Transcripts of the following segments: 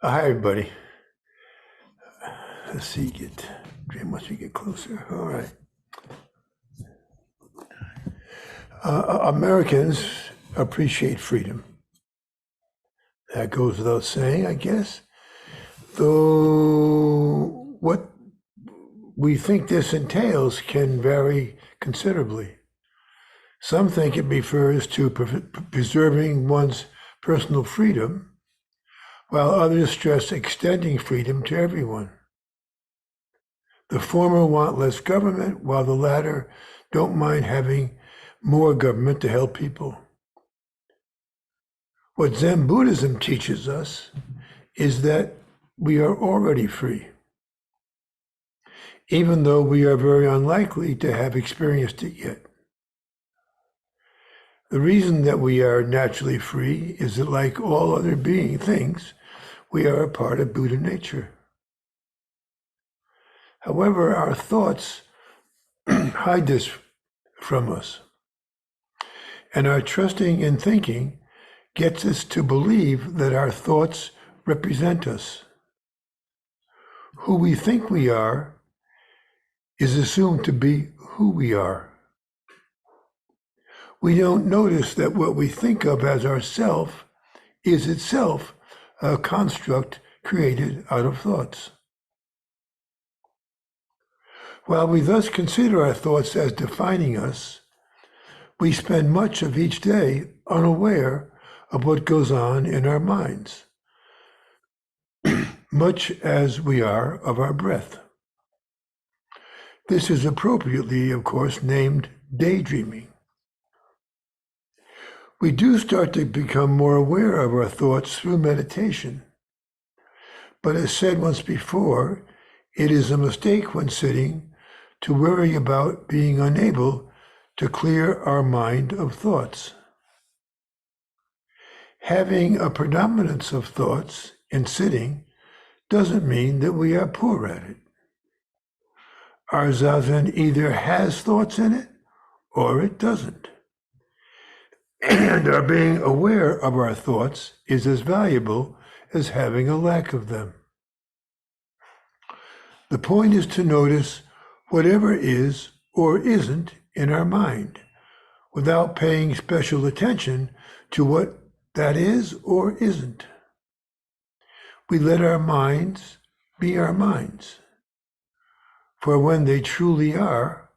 Hi, everybody. Let's see, once we get closer. All right. Americans appreciate freedom. That goes without saying, I guess. Though what we think this entails can vary considerably. Some think it refers to preserving one's personal freedom, while others stress extending freedom to everyone. The former want less government, while the latter don't mind having more government to help people. What Zen Buddhism teaches us is that we are already free, even though we are very unlikely to have experienced it yet. The reason that we are naturally free is that, like all other things, we are a part of Buddha nature. However, our thoughts hide this from us, and our trusting and thinking gets us to believe that our thoughts represent us. Who we think we are is assumed to be who we are. We don't notice that what we think of as ourself is itself a construct created out of thoughts. While we thus consider our thoughts as defining us, we spend much of each day unaware of what goes on in our minds, much as we are of our breath. This is appropriately, of course, named daydreaming. We do start to become more aware of our thoughts through meditation. But as said once before, it is a mistake when sitting to worry about being unable to clear our mind of thoughts. Having a predominance of thoughts in sitting doesn't mean that we are poor at it. Our zazen either has thoughts in it or it doesn't. And our being aware of our thoughts is as valuable as having a lack of them. The point is to notice whatever is or isn't in our mind, without paying special attention to what that is or isn't. We let our minds be our minds. For when they truly are,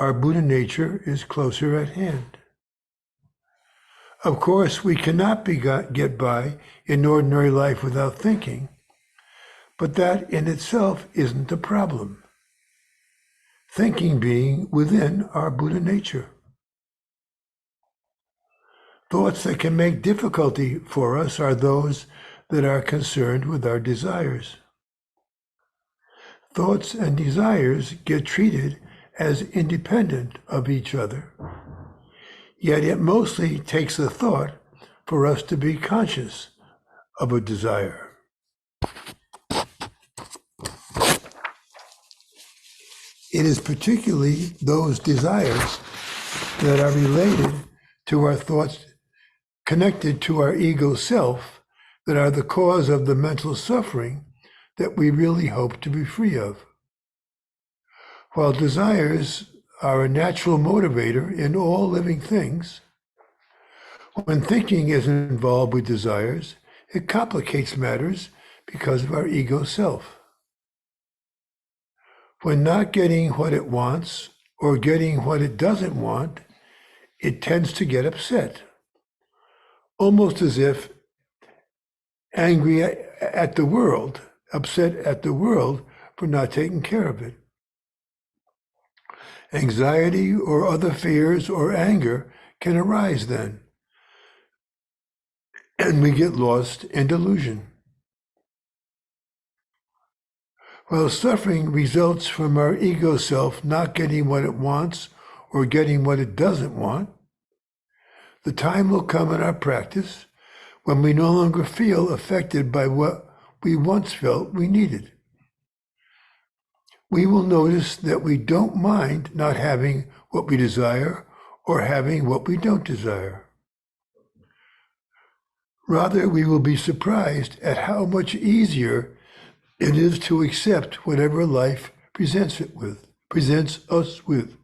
our Buddha nature is closer at hand. Of course, we cannot get by in ordinary life without thinking, but that in itself isn't a problem. Thinking being within our Buddha nature. Thoughts that can make difficulty for us are those that are concerned with our desires. Thoughts and desires get treated as independent of each other. Yet it mostly takes a thought for us to be conscious of a desire. It is particularly those desires that are related to our thoughts, connected to our ego self, that are the cause of the mental suffering that we really hope to be free of. While desires are a natural motivator in all living things, when thinking is involved with desires, it complicates matters because of our ego self. When not getting what it wants or getting what it doesn't want, it tends to get upset, almost as if angry at the world, upset at the world for not taking care of it. Anxiety or other fears or anger can arise then, and we get lost in delusion. While suffering results from our ego self not getting what it wants or getting what it doesn't want, the time will come in our practice when we no longer feel affected by what we once felt we needed. We will notice that we don't mind not having what we desire or having what we don't desire. Rather, we will be surprised at how much easier it is to accept whatever life presents us with.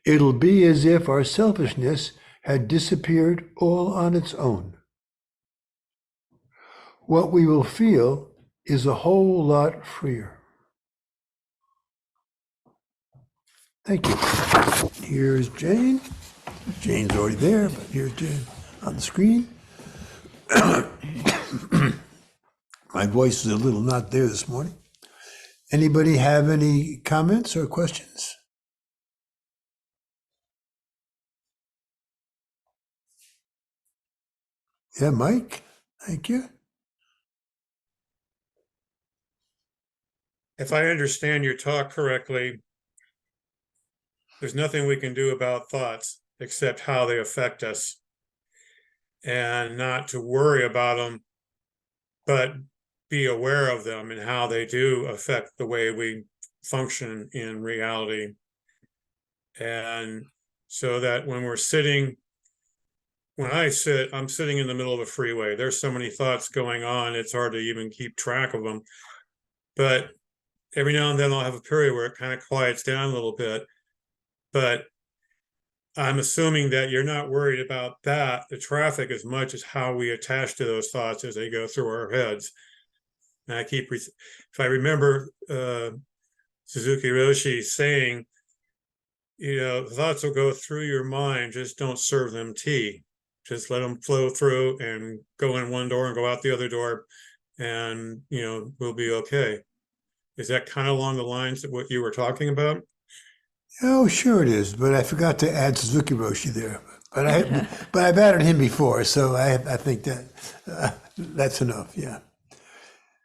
It'll be as if our selfishness had disappeared all on its own. What we will feel is a whole lot freer. Thank you. Here's Jane. Jane's already there, but here's Jane on the screen. My voice is a little not there this morning. Anybody have any comments or questions? Yeah, Mike, thank you. If I understand your talk correctly, there's nothing we can do about thoughts except how they affect us, and not to worry about them, but be aware of them and how they do affect the way we function in reality. And so that when we're sitting, when I sit, I'm sitting in the middle of a freeway. There's so many thoughts going on, it's hard to even keep track of them. But every now and then I'll have a period where it kind of quiets down a little bit. But I'm assuming that you're not worried about that, the traffic, as much as how we attach to those thoughts as they go through our heads. And I keep, if I remember Suzuki Roshi saying, you know, thoughts will go through your mind, just don't serve them tea. Just let them flow through and go in one door and go out the other door, and, you know, we'll be okay. Is that kind of along the lines of what you were talking about? Oh, sure it is, but I forgot to add Suzuki Roshi there. But I've added him before, so I think that that's enough. Yeah.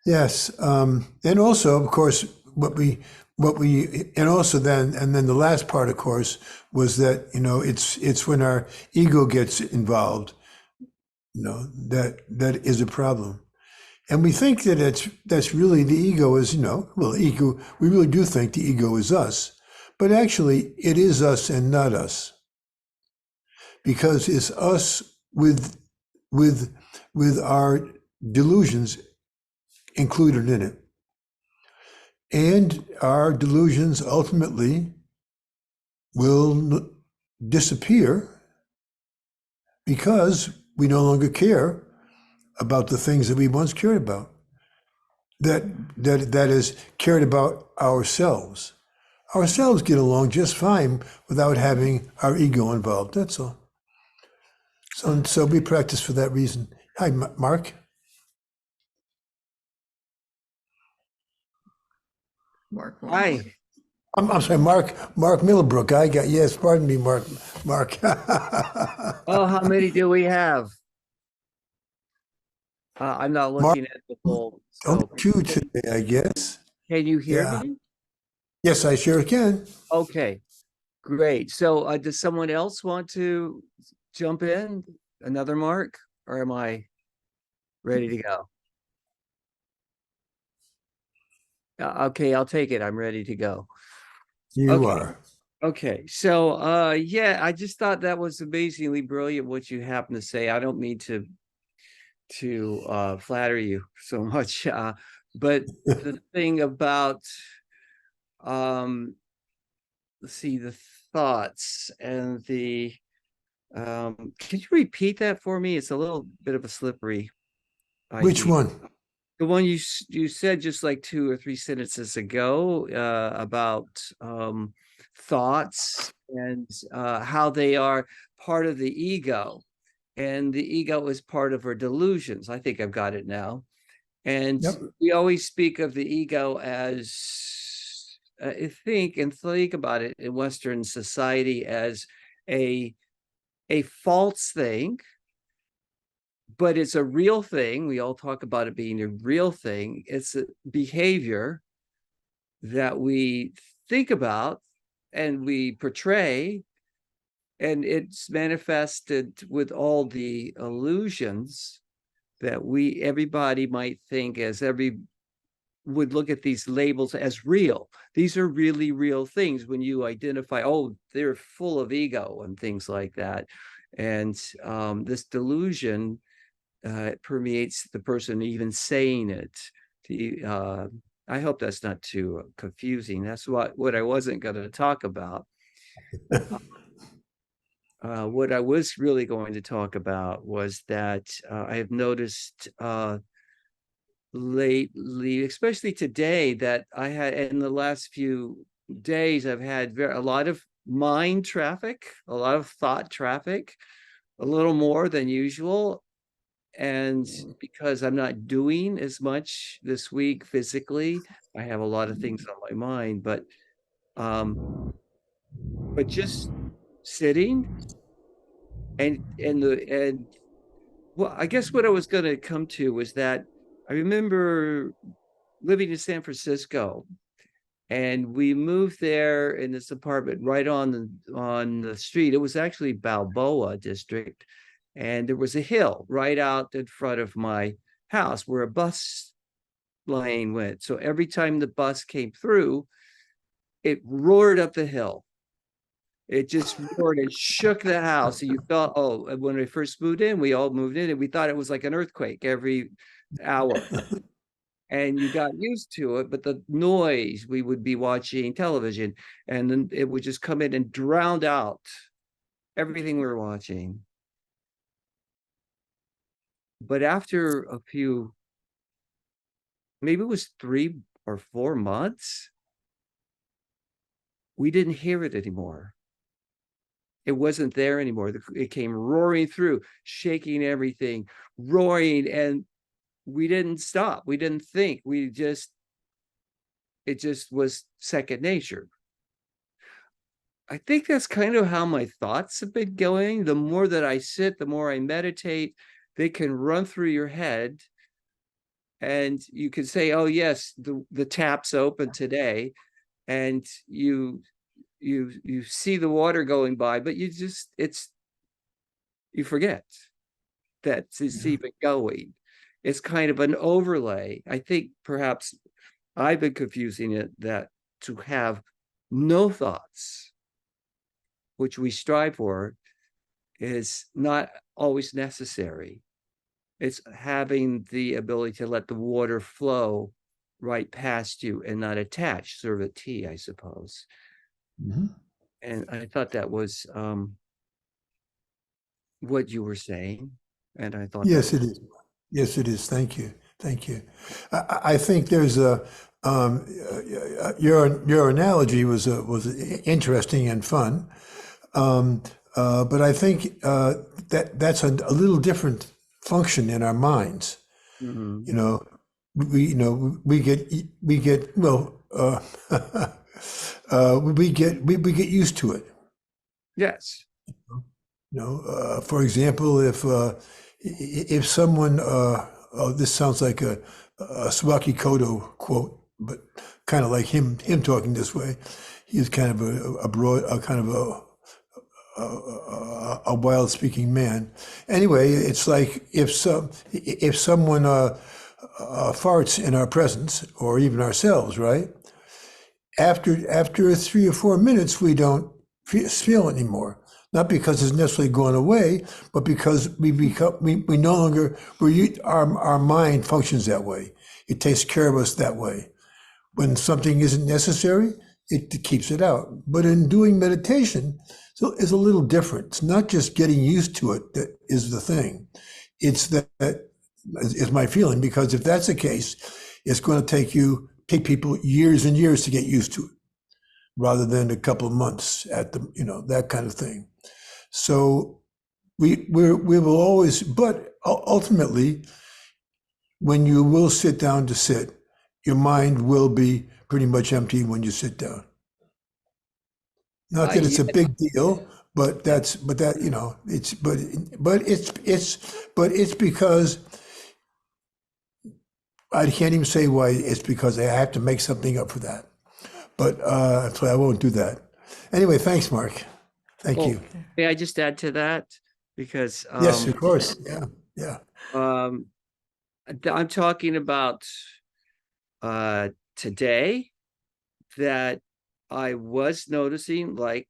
Yes, and also, of course, and also then the last part, of course, was that, you know, it's when our ego gets involved, you know, that is a problem. And we think that that's really the ego is, you know, well, ego, we really do think the ego is us, but actually it is us and not us. Because it's us with our delusions included in it. And our delusions ultimately will disappear because we no longer care about the things that we once cared about. That is, cared about ourselves. Ourselves get along just fine without having our ego involved. That's all. So we practice for that reason. Hi, Mark. Hi. I'm sorry, Mark Middlebrook. Yes, pardon me, Mark. Oh, how many do we have? I'm not looking at the full. So two today, I guess. can you hear Yeah. me? Yes, I sure can. Okay, great. So does someone else want to jump in? Another Mark? Or am I ready to go? Okay, I'll take it. I'm ready to go. You Okay. are. Okay, so yeah, I just thought that was amazingly brilliant what you happen to say. I don't mean to flatter you so much, but the thing about let's see, the thoughts and the can you repeat that for me? It's a little bit of a slippery Which idea. one? The one you said just like 2 or 3 sentences ago, about thoughts and how they are part of the ego, and the ego is part of our delusions. I think I've got it now. And Yep. we always speak of the ego as think about it in Western society as a false thing, but it's a real thing. We all talk about it being a real thing. It's a behavior that we think about and we portray, and it's manifested with all the illusions that everybody might think, as every would look at these labels as real. These are really real things when you identify, oh, they're full of ego and things like that. And this delusion permeates the person even saying it. I hope that's not too confusing. That's what I wasn't going to talk about. What I was really going to talk about was that I have noticed lately, especially today, that I had in the last few days, I've had a lot of mind traffic, a lot of thought traffic, a little more than usual. And because I'm not doing as much this week physically, I have a lot of things on my mind, but just sitting and well, I guess what I was going to come to was that I remember living in San Francisco, and we moved there in this apartment right on the street. It was actually Balboa district, and there was a hill right out in front of my house where a bus lane went. So every time the bus came through, it roared up the hill. It just roared and shook the house. So you felt, oh, when we first moved in, we all moved in and we thought it was like an earthquake every hour. And you got used to it, but the noise, we would be watching television and then it would just come in and drown out everything we were watching. But after a few, maybe it was 3 or 4 months, we didn't hear it anymore. It wasn't there anymore. It came roaring through, shaking everything, roaring, and we didn't stop. We didn't think. It just was second nature. I think that's kind of how my thoughts have been going. The more that I sit, the more I meditate, they can run through your head. And you can say, oh, yes, the tap's open today. And you see the water going by, but you forget that it's even going. It's kind of an overlay. I think perhaps I've been confusing it that to have no thoughts, which we strive for, is not always necessary. It's having the ability to let the water flow right past you and not attach, sort of a T, I suppose. Mm-hmm. And I thought that was what you were saying. And I thought Yes, it is. Yes, it is. Thank you. Thank you. I think there's your analogy was interesting and fun, but I think that's a little different function in our minds. Mhm. You know, we get well, we get used to it. Yes. For example, if someone, oh, this sounds like a Swaki Kodo quote, but kind of like him talking this way. He's kind of a broad, a kind of a wild speaking man. Anyway, it's like if someone farts in our presence, or even ourselves, right? After 3 or 4 minutes, we don't feel it anymore. Not because it's necessarily gone away, but because we no longer, our mind functions that way. It takes care of us that way. When something isn't necessary, it keeps it out. But in doing meditation, so it's a little different. It's not just getting used to it that is the thing. It's that is my feeling, because if that's the case, it's going to take people years and years to get used to it, rather than a couple of months at that kind of thing. So we will always, but ultimately, when you will sit down to sit, your mind will be pretty much empty when you sit down. Not that it's a big deal, but it's because I can't even say why. It's because I have to make something up for that. But so I won't do that. Anyway, thanks, Mark. Thank you. May I just add to that? Because Yes, of course. Yeah. I'm talking about today, that I was noticing like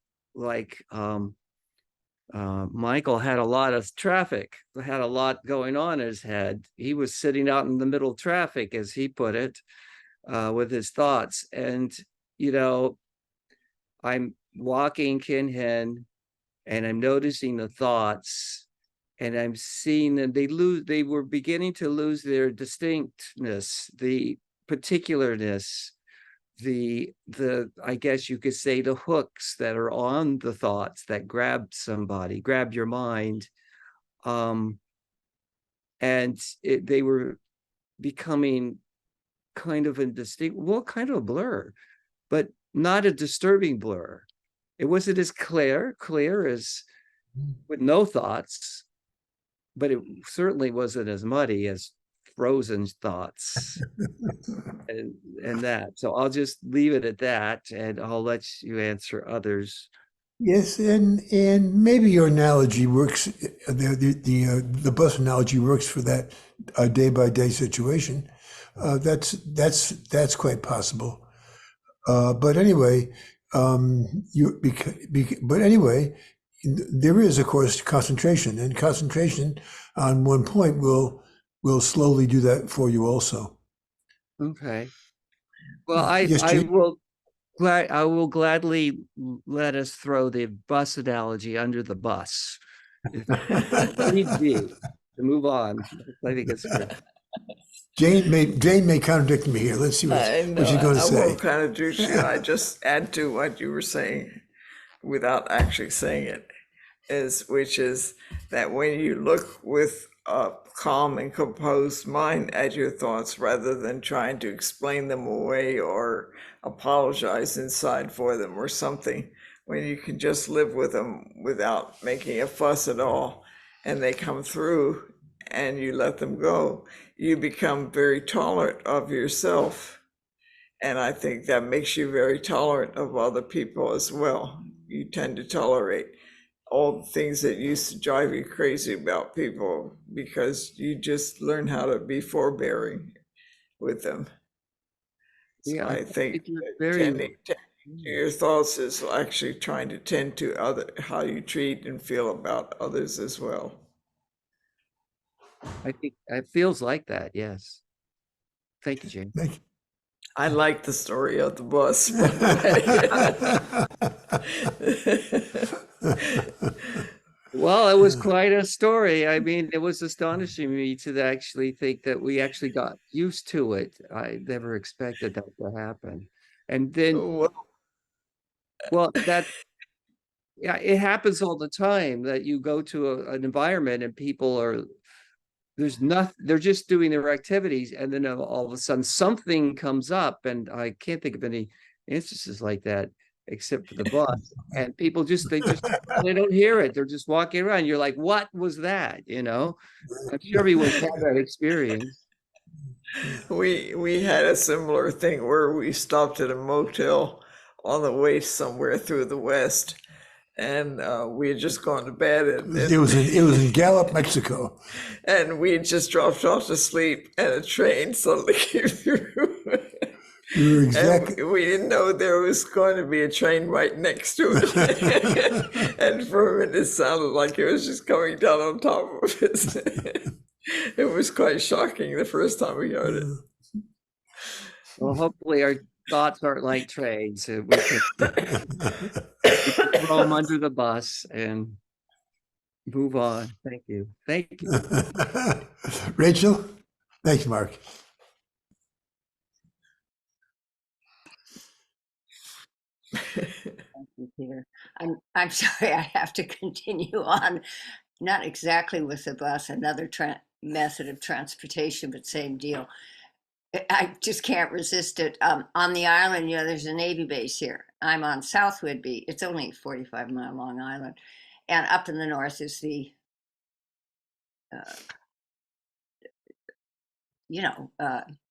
Michael had a lot of traffic, had a lot going on in his head. He was sitting out in the middle of traffic, as he put it, with his thoughts. And, you know, I'm walking Kin Hen and I'm noticing the thoughts and I'm seeing them. They were beginning to lose their distinctness, the particularness, the I guess you could say the hooks that are on the thoughts that grab somebody, grab your mind. And they were becoming kind of indistinct, well, kind of a blur, but not a disturbing blur. It wasn't as clear as with no thoughts, but it certainly wasn't as muddy as frozen thoughts and that. So I'll just leave it at that, and I'll let you answer others. Yes, and maybe your analogy works. The bus analogy works for that day by day situation. That's quite possible. But anyway, but anyway, there is of course concentration, and concentration on one point will slowly do that for you also. Okay. Well, Yes, I Jane? will gladly let us throw the bus analogy under the bus if need be to move on. I think it's good. Jane may contradict me here. Let's see what she's going to I say. won't contradict you. I just add to what you were saying without actually saying it, which is that when you look with a calm and composed mind at your thoughts, rather than trying to explain them away or apologize inside for them or something, when you can just live with them without making a fuss at all, and they come through and you let them go, you become very tolerant of yourself. And I think that makes you very tolerant of other people as well. You tend to tolerate all the things that used to drive you crazy about people because you just learn how to be forbearing with them. So Yeah, I think you're that very tending to your thoughts is actually trying to tend to how you treat and feel about others as well. I think it feels like that. Yes. Thank you, Jane. Thank you. I like the story of the bus, by the way. Well, it was quite a story. I mean, it was astonishing me to actually think that we actually got used to it. I never expected that to happen. And then, well, yeah, it happens all the time that you go to an environment and people are, there's nothing, they're just doing their activities. And then all of a sudden something comes up, and I can't think of any instances like that except for the bus. And people they don't hear it. They're just walking around. You're like, what was that? You know, I'm sure everyone's had that experience. We had a similar thing where we stopped at a motel on the way somewhere through the West, and we had just gone to bed. It was in Gallup, Mexico. And we had just dropped off to sleep, and a train suddenly came through. You were exactly. And we didn't know there was going to be a train right next to it. And for a minute, it sounded like it was just coming down on top of us. It was quite shocking the first time we heard it. Well, hopefully our thoughts aren't like trains. So we can throw them under the bus and move on. Thank you. Thank you. Rachel? Thanks, Mark. Thank you, Peter. I'm sorry, I have to continue on, not exactly with the bus, another method of transportation, but same deal. I just can't resist it. On the island, there's a Navy base here. I'm on South Whidbey. It's only a 45-mile long island. And up in the north is the, a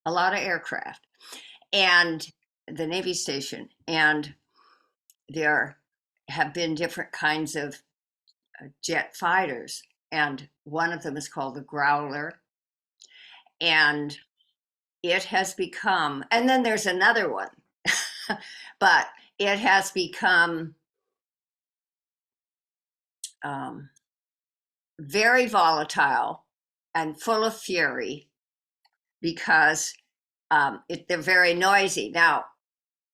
lot of aircraft and the Navy station. And there have been different kinds of jet fighters. And one of them is called the Growler. And it has become, and then there's another one, but it has become very volatile and full of fury because they're very noisy. Now,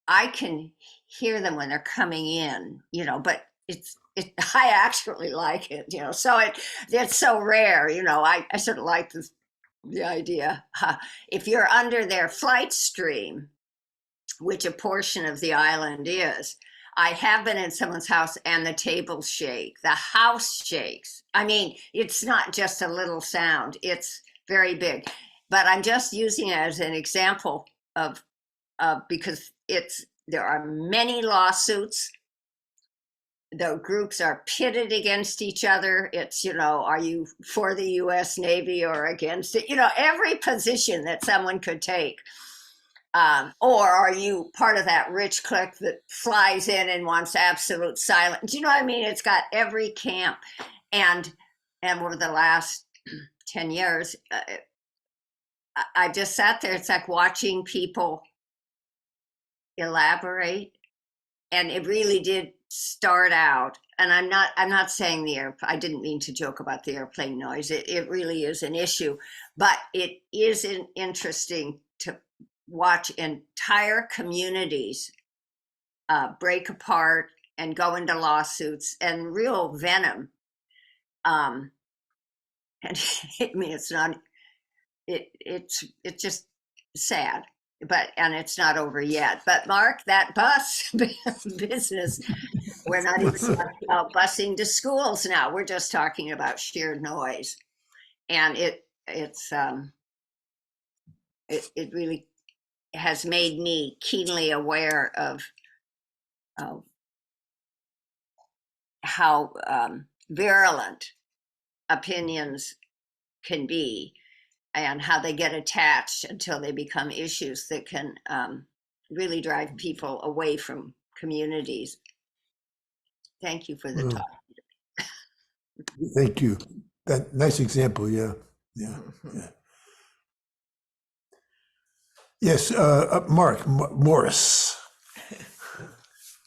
I can hear them when they're coming in, but I actually like it, so it's so rare, I sort of like the idea. If you're under their flight stream, which a portion of the island is, I have been in someone's house and the tables shake, the house shakes. I mean, it's not just a little sound, it's very big. But I'm just using it as an example of because there are many lawsuits. The groups are pitted against each other. It's, are you for the US Navy or against it? Every position that someone could take. Or are you part of that rich clique that flies in and wants absolute silence? You know what I mean? It's got every camp. And over the last 10 years, I just sat there. It's like watching people elaborate. And it really did start out. And I'm not saying I didn't mean to joke about the airplane noise. It really is an issue. But it is interesting to watch entire communities break apart and go into lawsuits and real venom. And I mean, it's not. It's just sad, and it's not over yet. But Mark, that bus business, we're not even talking about busing to schools now. We're just talking about sheer noise, and it really has made me keenly aware of how virulent opinions can be and how they get attached until they become issues that can really drive people away from communities. Thank you for the talk. Thank you. That nice example. Yeah. Yes, Mark Morris.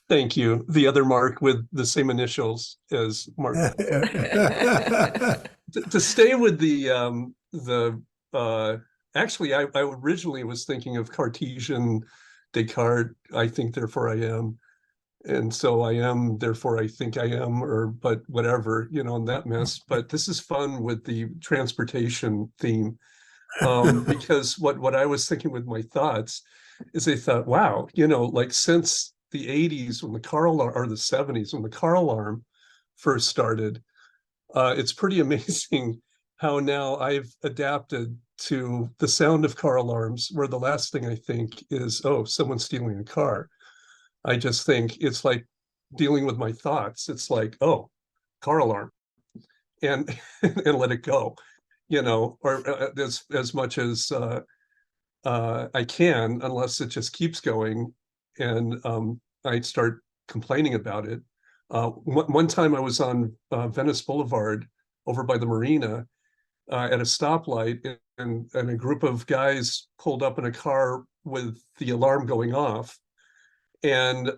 Thank you. The other Mark with the same initials as Mark. To stay with actually, I originally was thinking of Cartesian Descartes, I think, therefore I am. And so I am, therefore I think I am, but whatever, in that mess. But this is fun with the transportation theme. Because what I was thinking with my thoughts is I thought, wow, like since the 80s when the car alarm, or the 70s when the car alarm first started, it's pretty amazing how now I've adapted to the sound of car alarms, where the last thing I think is, oh, someone's stealing a car. I just think it's like dealing with my thoughts. It's like, oh, car alarm, and let it go. Or as much as I can, unless it just keeps going, and I start complaining about it. One time I was on Venice Boulevard over by the marina at a stoplight, and a group of guys pulled up in a car with the alarm going off. And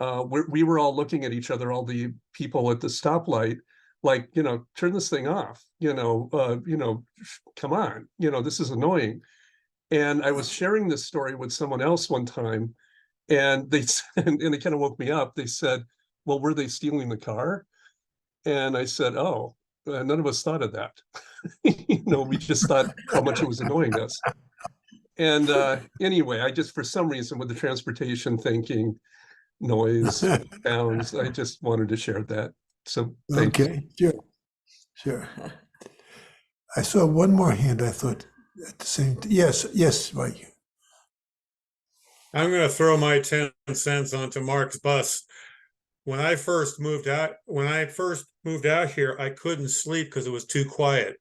we were all looking at each other, all the people at the stoplight, like, turn this thing off, come on, this is annoying. And I was sharing this story with someone else one time, and they and they kind of woke me up. They said, well, were they stealing the car? And I said, oh, none of us thought of that. We just thought how much it was annoying us. And anyway, I just, for some reason, with the transportation thinking, noise, sounds, I just wanted to share that. So thank you. Sure. I saw one more hand. I thought at the same time. Yes, Mike. I'm going to throw my 10 cents onto Mark's bus. When I first moved out here, I couldn't sleep because it was too quiet.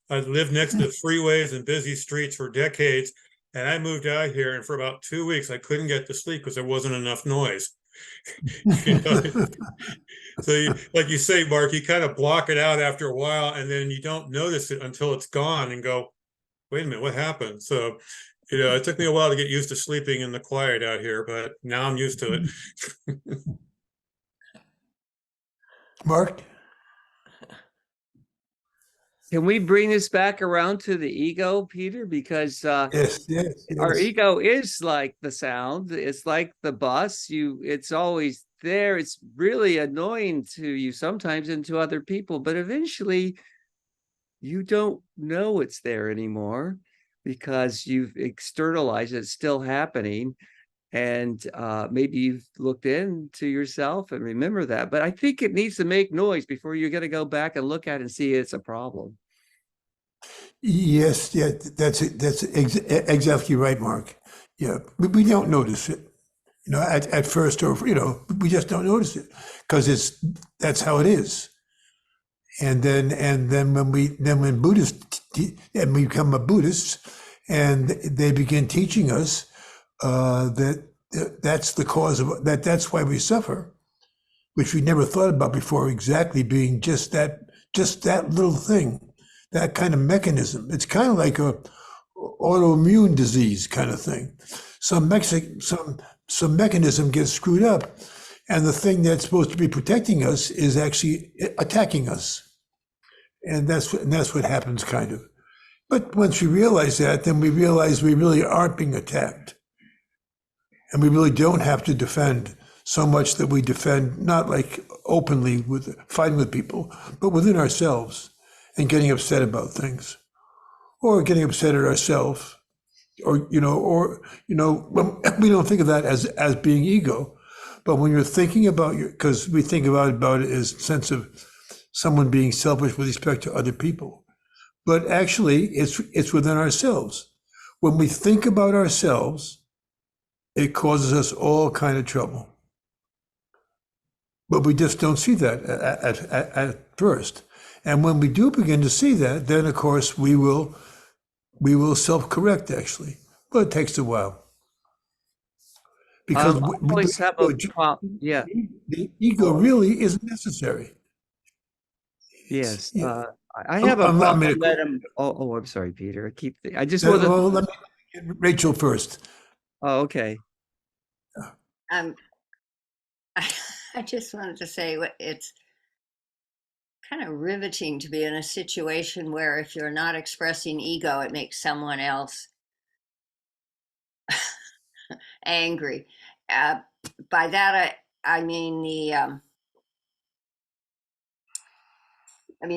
I lived next to freeways and busy streets for decades, and I moved out here, and for about 2 weeks, I couldn't get to sleep because there wasn't enough noise. So, like you say, Mark, you kind of block it out after a while, and then you don't notice it until it's gone, and go, "Wait a minute, what happened?" So, it took me a while to get used to sleeping in the quiet out here, but now I'm used to it. Mark? Can we bring this back around to the ego, Peter? Because Yes, yes, our yes. ego is like the sound. It's like the bus. It's always there. It's really annoying to you sometimes and to other people, but eventually you don't know it's there anymore because you've externalized it's still happening. And maybe you've looked into yourself and remember that. But I think it needs to make noise before you're going to go back and look at it and see it's a problem. Yes, yeah, that's it. That's exactly right, Mark. Yeah, we don't notice it, at first, or we just don't notice it because that's how it is. And then when Buddhists and we become a Buddhist, and they begin teaching us that that's the cause of that. That's why we suffer, which we never thought about before. Exactly being just that little thing. That kind of mechanism. It's kind of like a autoimmune disease kind of thing. Some mechanism gets screwed up, and the thing that's supposed to be protecting us is actually attacking us. And that's what happens, kind of. But once we realize that, then we realize we really aren't being attacked, and we really don't have to defend so much that we defend not like openly with fighting with people, but within ourselves. And getting upset about things, or getting upset at ourselves, or we don't think of that as being ego, but when you're thinking about because we think about it as a sense of someone being selfish with respect to other people, but actually it's within ourselves. When we think about ourselves, it causes us all kind of trouble, but we just don't see that at first. And when we do begin to see that, then of course we will self-correct actually, but it takes a while because always have a yeah. the ego really isn't necessary. Yes. Yeah. I have a I'm problem that I'm sorry, Peter. I just want to. Let me get Rachel first. Oh, okay. I just wanted to say it's kind of riveting to be in a situation where if you're not expressing ego, it makes someone else angry. By that, I mean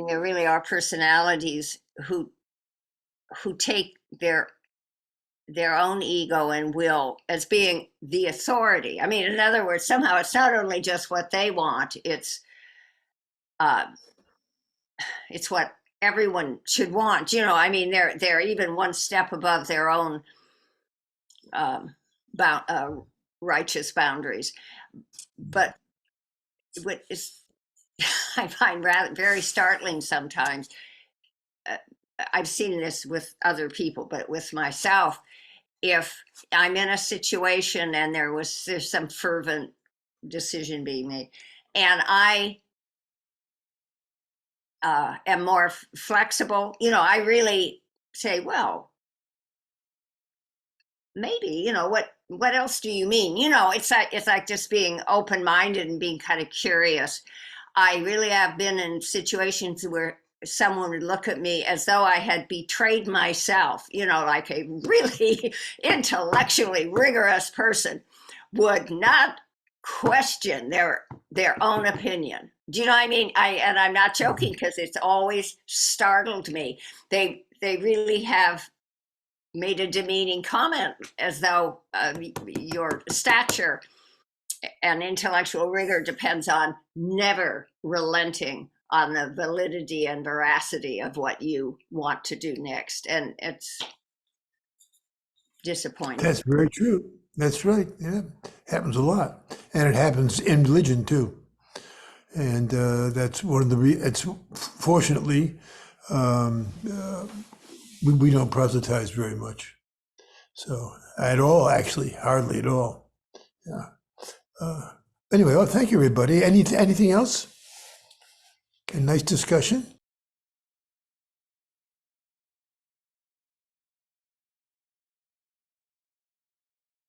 there really are personalities who take their own ego and will as being the authority. I mean, in other words, somehow it's not only just what they want; it's what everyone should want. They're even one step above their own righteous boundaries. But what is I find very startling sometimes. I've seen this with other people, but with myself, if I'm in a situation and there's some fervent decision being made, and I am more flexible, I really say, well, maybe, what else do you mean? It's like just being open-minded and being kind of curious. I really have been in situations where someone would look at me as though I had betrayed myself, like a really intellectually rigorous person would not question their own opinion. Do you know what I mean? And I'm not joking, because it's always startled me. They really have made a demeaning comment as though your stature and intellectual rigor depends on never relenting on the validity and veracity of what you want to do next. And it's disappointing. That's very true. That's right. Yeah, happens a lot, and it happens in religion too. And that's one of it's fortunately we don't proselytize very much, so at all, actually, hardly at all. Yeah. Anyway, well, thank you, everybody. Anything else? A nice discussion.